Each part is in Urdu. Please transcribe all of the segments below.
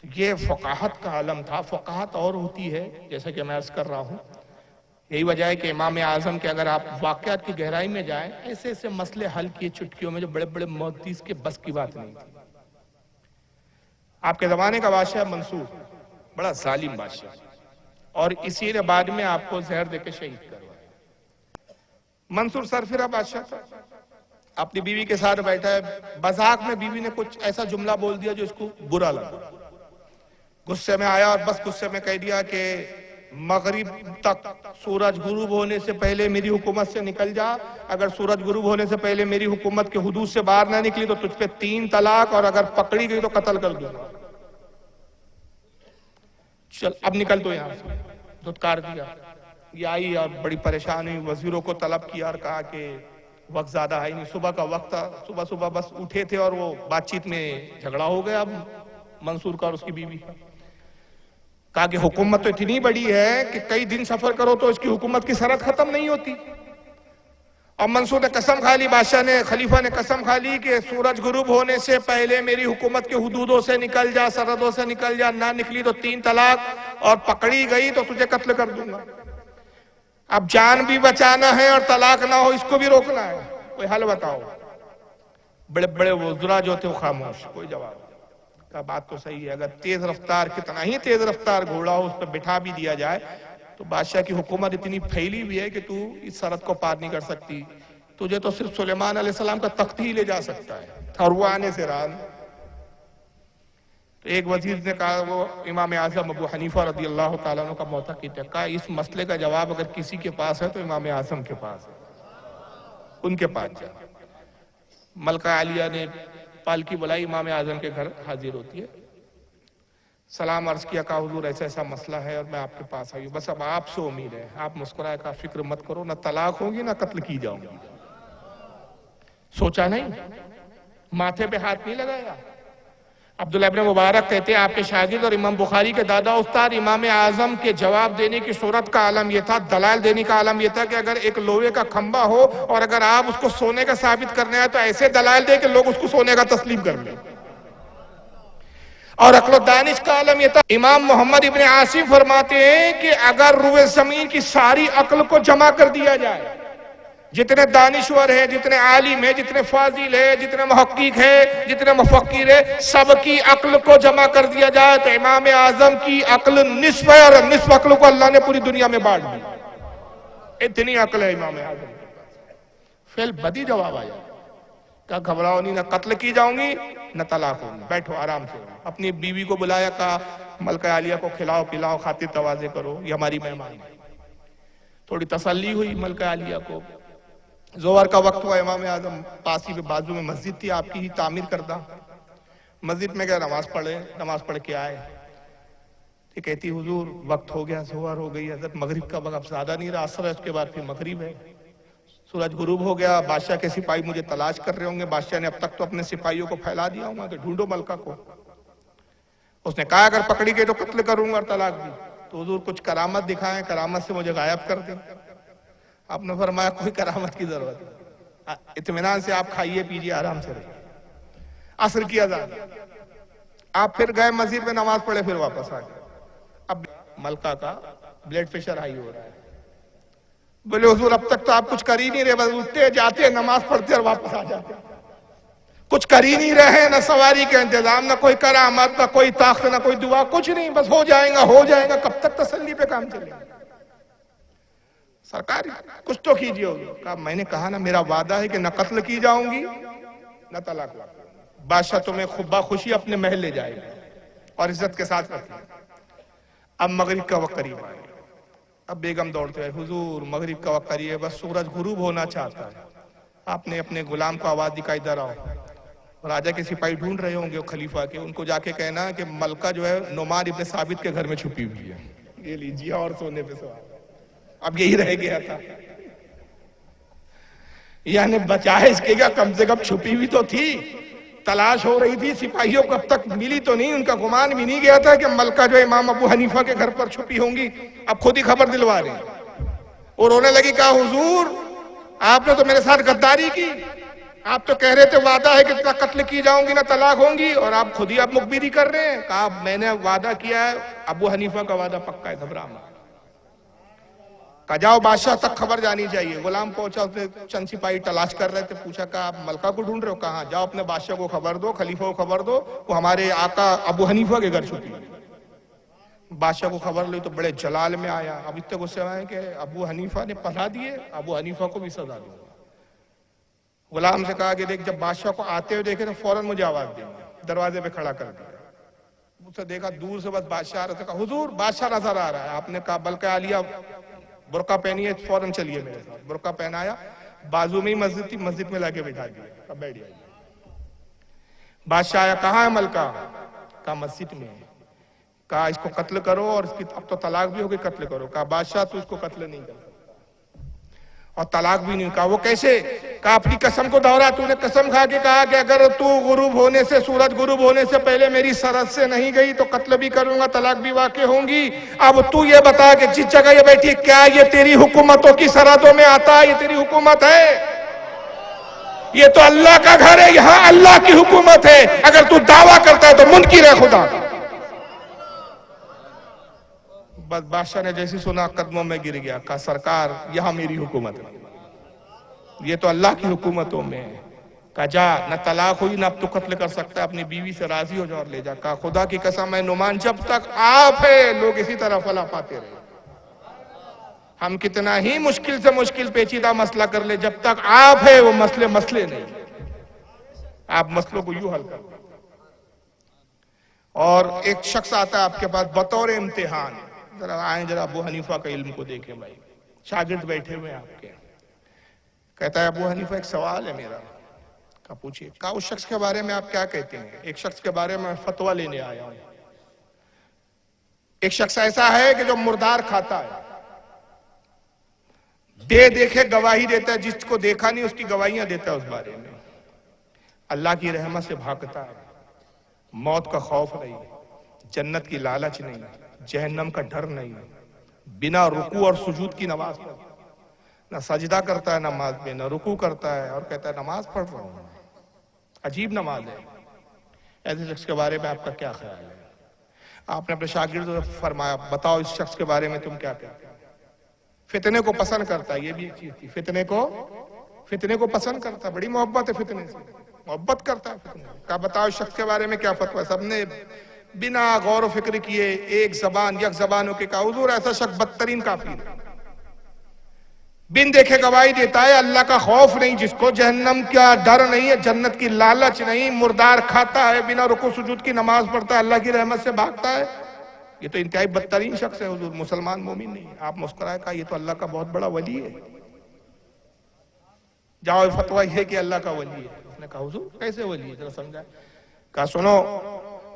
یہ فقاہت کا عالم تھا. فقاہت اور ہوتی ہے جیسا کہ میں عرض کر رہا ہوں. یہی وجہ ہے کہ امام اعظم کے اگر آپ واقعات کی گہرائی میں جائیں ایسے ایسے مسئلے حل کیے چٹکیوں میں جو بڑے بڑے محدث کے بس کی بات نہیں تھی. آپ کے زمانے کا بادشاہ منصور بڑا ظالم بادشاہ, اور اسی نے بعد میں آپ کو زہر دے کے شہید کروایا. منصور سرفراہ بادشاہ تھا, اپنی بیوی کے ساتھ بیٹھا ہے, مذاق میں بیوی نے کچھ ایسا جملہ بول دیا جو اس کو برا لگا. غصے میں آیا اور بس غصے میں کہہ دیا کہ مغرب تک سورج غروب ہونے سے پہلے میری حکومت سے نکل جا. اگر سورج غروب ہونے سے پہلے میری حکومت کے حدود سے باہر نہ نکلی تو تجھ پہ 3 طلاق, اور اگر پکڑی گئی تو قتل کر دوں گا. چل اب نکل تو یہاں سے. دھتکار دیا. یہ آئی اور بڑی پریشان ہوئی, وزیروں کو طلب کیا اور کہا کہ وقت زیادہ ہے نہیں, صبح کا وقت تھا, صبح بس اٹھے تھے اور وہ بات چیت میں جھگڑا ہو گیا اب منصور کا اور اس کی بیوی. کہا کہ حکومت تو اتنی بڑی ہے کہ کئی دن سفر کرو تو اس کی حکومت کی سرحد ختم نہیں ہوتی. اور منصور نے قسم کھا لی, بادشاہ نے, خلیفہ نے قسم کھا لی کہ سورج غروب ہونے سے پہلے میری حکومت کے حدودوں سے نکل جا, سرحدوں سے نکل جا, نہ نکلی تو 3 طلاق, اور پکڑی گئی تو تجھے قتل کر دوں گا. اب جان بھی بچانا ہے اور طلاق نہ ہو اس کو بھی روکنا ہے, کوئی حل بتاؤ. بڑے بڑے وزراء جو تھے وہ خاموش, کوئی جواب. کا بات تو صحیح ہے, اگر تیز رفتار, کتنا ہی تیز رفتار گھوڑا ہو اس پہ بٹھا بھی دیا جائے تو بادشاہ کی حکومت اتنی پھیلی ہوئی ہے کہ تو اس سرحد کو پار نہیں کر سکتی. تجھے تو صرف سلیمان علیہ السلام کا تخت ہی لے جا سکتا ہے, اور وہ آنے سے رہا. تو ایک وزیر نے کہا, وہ امام اعظم ابو حنیفہ رضی اللہ تعالیٰ عنہ کا معتقد ہے, کہا اس مسئلے کا جواب اگر کسی کے پاس ہے تو امام اعظم کے پاس ہے, ان کے پاس جا. ملکہ عالیہ نے پالکی بلائی, امام اعظم کے گھر حاضر ہوتی ہے, سلام عرض کیا, کہا حضور ایسا ایسا مسئلہ ہے اور میں آپ کے پاس آئی ہوں, بس اب آپ سے امید ہے. آپ مسکرائے, کہا فکر مت کرو, نہ طلاق ہوگی نہ قتل کی جاؤں گی. سوچا نہیں, ماتھے پہ ہاتھ نہیں لگایا. عبداللہ ابن مبارک کہتے ہیں آپ کے شاگرد اور امام بخاری کے دادا استاد امام اعظم کے جواب دینے کی صورت کا عالم یہ تھا, دلائل دینے کا عالم یہ تھا کہ اگر ایک لوہے کا کھمبا ہو اور اگر آپ اس کو سونے کا ثابت کرنے آئے تو ایسے دلائل دے کہ لوگ اس کو سونے کا تسلیم کر لیں. اور عقل و دانش کا عالم یہ تھا. امام محمد ابن عاصم فرماتے ہیں کہ اگر روئے زمین کی ساری عقل کو جمع کر دیا جائے, جتنے دانشور ہیں, جتنے عالم ہیں, جتنے فاضل ہیں, جتنے محقق ہیں, جتنے مفکر ہیں, سب کی عقل کو جمع کر دیا جائے تو امام اعظم کی عقل نصف ہے, اور نصف عقل کو اللہ نے پوری دنیا میں بانٹ دی. اتنی عقل ہے امام اعظم. فعل بدی جواب آیا, کہا گھبراؤ نہیں, نہ قتل کی جاؤں گی نہ طلاق ہوگی, بیٹھو آرام سے. اپنی بیوی کو بلایا, کہا ملکہ عالیہ کو کھلاؤ پلاؤ, خاطر تواضع کرو, یہ ہماری مہمان ہے. تھوڑی تسلی ہوئی ملکہ عالیہ کو. ظہر کا وقت ہوا, امام اعظم پاسی پہ بازو میں مسجد تھی آپ کی ہی تعمیر کردہ, مسجد میں گئے, نماز پڑھے, نماز پڑھ کے آئے. یہ کہتی حضور وقت ہو گیا, ظہر ہو گئی, حضرت مغرب کا وقت زیادہ نہیں رہا, عصر ہے, اس کے بعد پھر مغرب ہے, سورج غروب ہو گیا, بادشاہ کے سپاہی مجھے تلاش کر رہے ہوں گے, بادشاہ نے اب تک تو اپنے سپاہیوں کو پھیلا دیا ہوں گا کہ ڈھونڈو ملکہ کو. اس نے کہا اگر پکڑی گئی تو قتل کروں گا اور طلاق بھی. تو حضور کچھ کرامت دکھائیں, کرامت سے مجھے غائب کر دیں. آپ نے فرمایا کوئی کرامت کی ضرورت ہے, اطمینان سے آپ کھائیے پیجیے, آرام سے رہیے. عصر کی اذان, آپ پھر گئے مسجد میں, نماز پڑھے, پھر واپس آ گئے. اب ملکہ کا بلڈ پریشر ہائی ہو رہا ہے. بولے حضور اب تک تو آپ کچھ کر ہی نہیں رہے, بس اٹھتے جاتے نماز پڑھتے اور واپس آ جاتے, کچھ کر ہی نہیں رہے, نہ سواری کا انتظام, نہ کوئی کرامت, نہ کوئی طاقت, نہ کوئی دعا, کچھ نہیں, بس ہو جائے گا ہو جائے گا. کب تک تسلی پہ کام چلے گا؟ سرکار کچھ تو کیجئے. کہا میں نے کہا نا میرا وعدہ ہے کہ نہ قتل کی جاؤں گی نہ طلاق. بادشاہ تمہیں خوشی اپنے محل لے جائے گا اور عزت کے ساتھ رکھے. اب مغرب کا وقت قریب آئے, اب بیگم دوڑتے ہیں, حضور مغرب کا وقت قریب ہے, بس سورج غروب ہونا چاہتا ہے. آپ نے اپنے غلام کو آواز دی, ادھر آؤ. راجہ کے سپاہی ڈھونڈ رہے ہوں گے خلیفہ کے, ان کو جا کے کہنا کہ ملکہ جو ہے نعمان ابن ثابت کے گھر میں چھپی ہوئی ہے. یہ لیجیے اور سونے پہ سوال. اب یہی رہ گیا تھا, یعنی بچائے اس کے کیا, کم سے کم چھپی ہوئی تو تھی, تلاش ہو رہی تھی, سپاہیوں کو اب تک ملی تو نہیں. ان کا گمان بھی نہیں گیا تھا کہ ملکہ جو امام ابو حنیفہ کے گھر پر چھپی ہوں گی. اب خود ہی خبر دلوا رہے اور رونے لگی. کہا حضور آپ نے تو میرے ساتھ غداری کی, آپ تو کہہ رہے تھے وعدہ ہے کہ نہ قتل کی جاؤں گی نہ طلاق ہوں گی، اور آپ خود ہی مخبری کر رہے ہیں. کہا میں نے وعدہ کیا ہے، ابو حنیفہ کا وعدہ پکا ہے، گھبرا مت. کہا جاؤ بادشاہ تک خبر جانی چاہیے. غلام پہنچا، اس نے چند سپاہی تلاش کر رہے تھے، پوچھا کہ آپ ملکہ کو ڈھونڈ رہے ہو؟ کہاں. جاؤ اپنے بادشاہ کو خبر دو، خلیفہ کو خبر دو، وہ ہمارے آقا ابو حنیفہ کے گھر چھپی ہے. بادشاہ کو خبر لی تو بڑے جلال میں آیا. اب اتنے غصے آئے کہ ابو حنیفہ نے پڑھا دیے، ابو حنیفہ کو بھی سزا دوں. غلام سے کہا کہ دیکھ جب بادشاہ کو آتے ہوئے دیکھے تو فوراً مجھے آواز دیں. دروازے پہ کھڑا کر دیا. مجھ سے دیکھا دور سے بس بادشاہ آ رہا تھا. کہا حضور بادشاہ نظر آ رہا ہے. آپ نے کہا بلکہ عالیہ برقع پہنی ہے، فوراً چلیے میرے ساتھ. برقع پہنایا، بازو میں ہی مسجد تھی، مسجد میں لا کے بٹھا دیا. کہا بیٹھ جائیے. بادشاہ آیا، کہاں ہے ملکہ؟ کہا مسجد میں. کہا اس کو قتل کرو، اور اس کی اب تو طلاق بھی ہو گئی، قتل کرو. کہا بادشاہ تو اس کو قتل نہیں کر سکتا، اور طلاق بھی نہیں. کہا وہ کیسے؟ کہا اپنی قسم کو دوہرا. تو نے قسم کھا کے کہا کہ اگر تو غروب ہونے سے، سورج غروب ہونے سے پہلے میری سرحد سے نہیں گئی تو قتل بھی کروں گا، طلاق بھی واقع ہوں گی. اب تو یہ بتا کہ جس جگہ یہ بیٹھی، کیا یہ تیری حکومتوں کی سرحدوں میں آتا ہے؟ یہ تیری حکومت ہے؟ یہ تو اللہ کا گھر ہے، یہاں اللہ کی حکومت ہے. اگر تو دعویٰ کرتا ہے تو منکر ہے خدا. بس بادشاہ نے جیسی سنا قدموں میں گر گیا. کہا سرکار یہاں میری حکومت ہے، یہ تو اللہ کی حکومتوں میں ہے. کہا جا، نہ طلاق ہوئی نہ اب تو قتل کر سکتا ہے، اپنی بیوی سے راضی ہو جا اور لے جا. کہا خدا کی قسم ہے نعمان، جب تک آپ ہے لوگ اسی طرح فلاح پاتے رہے. ہم کتنا ہی مشکل سے مشکل پیچیدہ مسئلہ کر لے، جب تک آپ ہے وہ مسئلے نہیں. آپ مسئلوں کو یوں حل کر. اور ایک شخص آتا ہے آپ کے پاس بطور امتحان. ذرا آئیں، ذرا ابو حنیفہ کا علم کو دیکھیں بھائی. شاگرد بیٹھے ہوئے ہیں آپ کے. کہتا ہے ابو حنیفہ ایک سوال ہے میرا. کہا پوچھئے. کہا اس شخص کے بارے میں آپ کیا کہتے ہیں؟ ایک شخص کے بارے میں فتویٰ لینے آیا ہوں. ایک شخص ایسا ہے کہ جو مردار کھاتا ہے، دیکھے گواہی دیتا ہے، جس کو دیکھا نہیں اس کی گواہیاں دیتا ہے اس بارے میں. اللہ کی رحمت سے بھاگتا ہے، موت کا خوف نہیں، جنت کی لالچ نہیں، جہنم کا ڈر نہیں، بنا رکوع اور سجود کی نماز پڑھتا ہے. نہ سجدہ کرتا ہے نماز میں، نہ رکوع کرتا ہے، اور کہتا ہے نماز پڑھ رہا ہوں. عجیب نماز ہے. ایسے شخص کے بارے میں آپ کا کیا خیال ہے؟ آپ نے اپنے شاگرد سے فرمایا بتاؤ اس شخص کے بارے میں تم کیا کہتے ہیں؟ فتنے کو پسند کرتا ہے. یہ بھی ایک چیز تھی، فتنے کو پسند کرتا ہے. بڑی محبت ہے فتنے سے، محبت کرتا ہے فتنے. کہا بتاؤ اس شخص کے بارے میں کیا فتویٰ ہے؟ سب نے بنا غور و فکر کیے ایک زبان ہو کے کہا حضور ایسا شخص بدترین کافر ہے، بن دیکھے گواہی دیتا ہے، اللہ کا خوف نہیں جس کو، جہنم کا ڈر نہیں ہے، جنت کی لالچ نہیں، مردار کھاتا ہے، بنا رکوع سجود کی نماز پڑھتا ہے، اللہ کی رحمت سے بھاگتا ہے. یہ تو انتہائی بدترین شخص ہے حضور، مسلمان مومن نہیں. آپ مسکرائے. کہا یہ تو اللہ کا بہت بڑا ولی ہے. جاؤ فتویٰ یہ کہ اللہ کا ولی ہے. اس نے کہا حضور کیسے ولی ہے، ذرا سمجھائے. کہا سنو،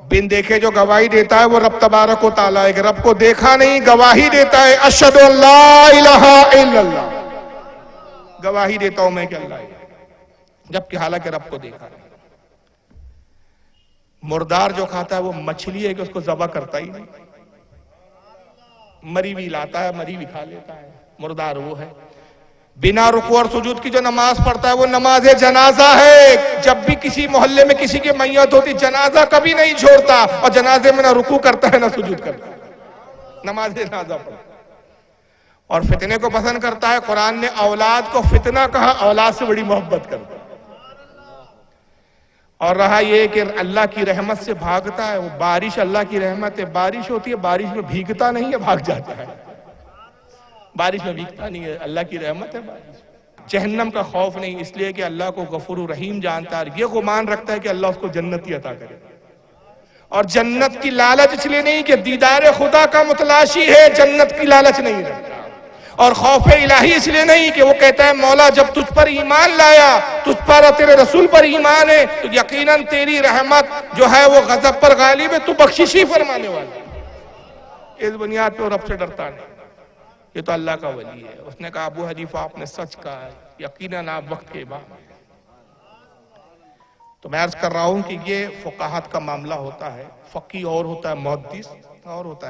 بن دیکھے جو گواہی دیتا ہے وہ رب تبارک و تعالیٰ ہے. رب کو دیکھا نہیں، گواہی دیتا ہے اشہد ان لا الہ الا اللہ، گواہی دیتا ہوں میں کہ اللہ ہے، جبکہ حالانکہ رب کو دیکھا نہیں. مردار جو کھاتا ہے وہ مچھلی ہے کہ اس کو ذبح کرتا ہی نہیں، مری بھی لاتا ہے، مری بھی کھا لیتا ہے. مردار وہ ہے. بنا رکوع اور سجود کی جو نماز پڑھتا ہے وہ نماز جنازہ ہے. جب بھی کسی محلے میں کسی کی میت ہوتی جنازہ کبھی نہیں چھوڑتا، اور جنازے میں نہ رکوع کرتا ہے نہ سجود کرتا ہے، نماز جنازہ پڑھتا ہے. اور فتنے کو پسند کرتا ہے. قرآن نے اولاد کو فتنہ کہا، اولاد سے بڑی محبت کرتا ہے. اور رہا یہ کہ اللہ کی رحمت سے بھاگتا ہے. وہ بارش اللہ کی رحمت ہے، بارش ہوتی ہے، بارش میں بھیگتا نہیں ہے، بھاگ جاتا ہے. بارش میں بھیگتا نہیں ہے، اللہ کی رحمت ہے بارش. جہنم کا خوف نہیں، اس لیے کہ اللہ کو غفور و رحیم جانتا ہے. یہ گمان رکھتا ہے کہ اللہ اس کو جنتی عطا کرے. اور جنت کی لالچ اس لیے نہیں کہ دیدار خدا کا متلاشی ہے، جنت کی لالچ نہیں رکھتا. اور خوف الہی اس لیے نہیں کہ وہ کہتا ہے مولا جب تجھ پر ایمان لایا، تجھ پر اور تیرے رسول پر ایمان ہے تو یقیناً تیری رحمت جو ہے وہ غضب پر غالب ہے، تو بخشش ہی فرمانے والا. اس بنیاد پہ وہ رب سے ڈرتا نہیں. یہ تو اللہ کا ولی ہے. اس نے کہا ابو حنیفہ آپ نے سچ کہا ہے، یقیناً آپ وقت کے امام ہیں. تو میں عرض کر رہا ہوں کہ یہ فقاہت کا معاملہ ہوتا ہے. فقیہ اور ہوتا ہے، محدث اور ہوتا ہے.